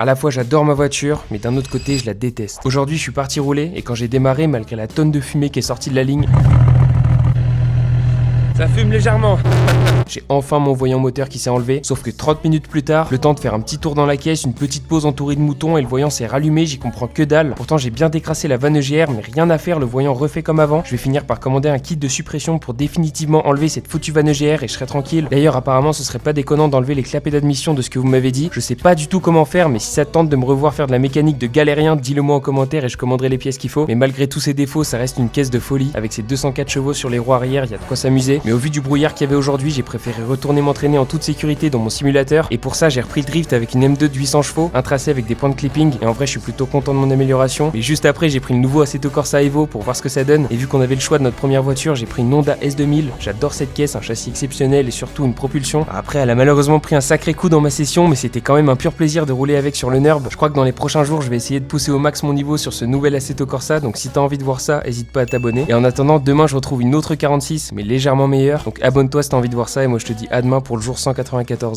À la fois j'adore ma voiture, mais d'un autre côté je la déteste. Aujourd'hui je suis parti rouler et quand j'ai démarré, malgré la tonne de fumée qui est sortie de la ligne, ça fume légèrement. J'ai enfin mon voyant moteur qui s'est enlevé, sauf que 30 minutes plus tard, le temps de faire un petit tour dans la caisse, une petite pause entourée de moutons et le voyant s'est rallumé, j'y comprends que dalle. Pourtant j'ai bien décrassé la vanne EGR, mais rien à faire, le voyant refait comme avant. Je vais finir par commander un kit de suppression pour définitivement enlever cette foutue vanne EGR et je serai tranquille. D'ailleurs apparemment ce serait pas déconnant d'enlever les clapets d'admission de ce que vous m'avez dit. Je sais pas du tout comment faire, mais si ça te tente de me revoir faire de la mécanique de galérien, dis-le moi en commentaire et je commanderai les pièces qu'il faut. Mais malgré tous ces défauts, ça reste une caisse de folie. Avec ses 204 chevaux sur les roues arrière, il y a de quoi s'amuser. Mais au vu du brouillard qu'il y avait aujourd'hui, j'ai préféré retourner m'entraîner en toute sécurité dans mon simulateur et pour ça j'ai repris le drift avec une M2 de 800 chevaux, un tracé avec des points de clipping et en vrai je suis plutôt content de mon amélioration. Mais juste après j'ai pris le nouveau Assetto Corsa Evo pour voir ce que ça donne et vu qu'on avait le choix de notre première voiture, j'ai pris une Honda S2000. J'adore cette caisse, un châssis exceptionnel et surtout une propulsion. Après elle a malheureusement pris un sacré coup dans ma session, mais c'était quand même un pur plaisir de rouler avec sur le NURB. Je crois que dans les prochains jours je vais essayer de pousser au max mon niveau sur ce nouvel Assetto Corsa, donc si t'as envie de voir ça, hésite pas à t'abonner. Et en attendant, demain je retrouve une autre 46 mais légèrement meilleure, donc abonne-toi si t'as envie de voir ça et moi je te dis à demain pour le jour 194.